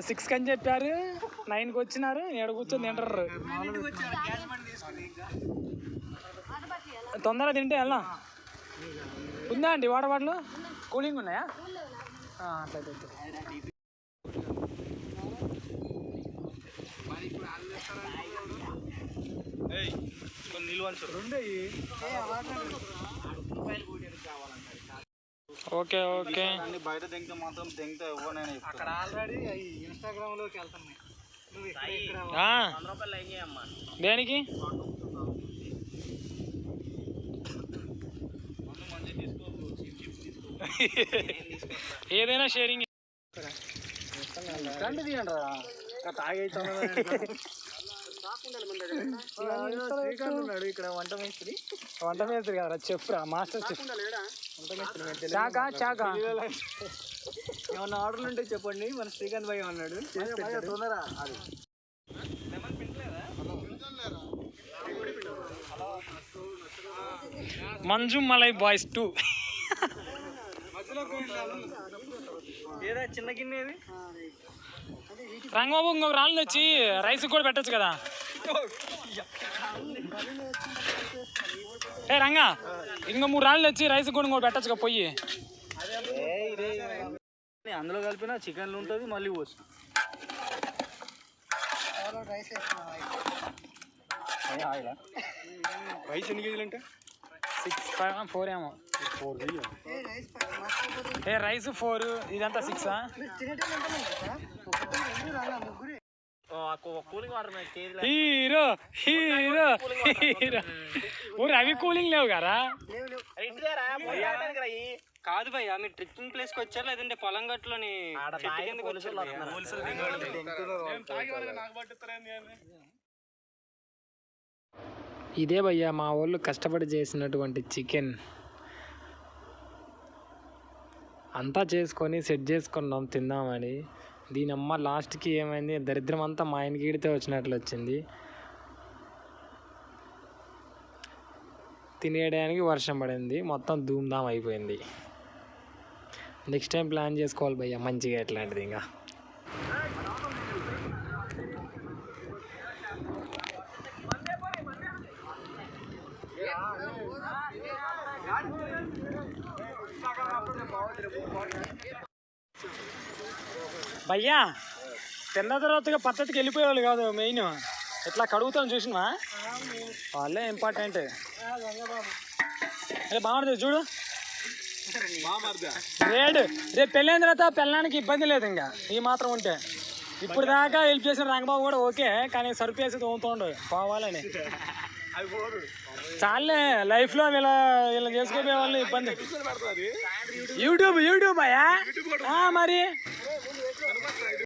6 అని చెప్పారు, 9కి వచ్చినారు, 7 కూర్చొని తింటారు. తొందరగా తింటే వెళ్ళా. ఉందా అండి వాటర్ బాటిల్? కూలింగ్ ఉన్నాయా? అట్లయితే ఓకే ఓకే. బయట దింగితే మాత్రం దింగితే ఇవ్వనని అక్కడ ఆల్రెడీ ఇన్స్టాగ్రామ్ లోకి వెళ్తున్నాయి. దేనికి? ఏదైనా షేరింగ్. రండి తీయండి రా, తాగైతే ఇక్కడ వంట మేస్త్రి కదా, చెప్పురా మాస్టర్ చెఫ్. చాకా చాకా ఏమన్నా ఆర్డర్లు ఉంటే చెప్పండి, మన శ్రీకాంత్ భాయ్ అన్నాడు. తొందర అది మంజు మలై బాయ్స్ 2. ఏదా చిన్న గిన్నె ఇది? రంగబాబు ఇంకొక రాళ్ళు తెచ్చి రైస్ కూడా పెట్టచ్చు కదా. ఏ రంగా, ఇంకో 3 రాళ్ళు తెచ్చి రైస్ కూడా ఇంకోటి పెట్టచ్చు కదా పొయ్యి. అందులో కలిపిన చికెన్లు ఉంటుంది, మళ్ళీ పోసు. రైస్ ఎన్ని కేజీలు అంటే? 6, 5, 4 ఏమో. 4 ఏ రైస్ 4, ఇదంతా 6. Hero hero hero. అవి కూలింగ్ లేవు కదా? కాదు భయ్యా, మీరు ట్రెక్కింగ్ ప్లేస్ కి వచ్చారు లేదంటే పొలం గట్టులోని ఇదే భయ్యా మా వాళ్ళు కష్టపడి చేసినటువంటి చికెన్. అంతా చేసుకొని సెట్ చేసుకున్నాం తిందామని. దీనమ్మ లాస్ట్కి ఏమైంది, దరిద్రం అంతా మా ఆయనకి ఈడితే వచ్చినట్లు వచ్చింది. తినేయడానికి వర్షం పడింది, మొత్తం ధూమ్ధామ్ అయిపోయింది. నెక్స్ట్ టైం ప్లాన్ చేసుకోవాలి భయ్యా మంచిగా ఎట్లాంటిది. ఇంకా భయ్యా తిన్న తర్వాతగా పద్ధతికి వెళ్ళిపోయేవాళ్ళు కాదు, మెయిన్ ఇట్లా కడుగుతాను చూసినా వాళ్ళే ఇంపార్టెంట్. అరే బాగుంటుంది చూడు రేడు. రేపు పెళ్ళైన తర్వాత పెళ్ళడానికి ఇబ్బంది లేదు ఇంకా ఈ మాత్రం ఉంటే. ఇప్పుడు దాకా హెల్ప్ చేసిన రంగబాబు కూడా ఓకే, కానీ సరుపు వేసి తోముతుండు పోవాలని. చాలే లైఫ్లో వీళ్ళని చేసుకోపోయే వాళ్ళు ఇబ్బంది. యూట్యూబ్ అయ్యా మరి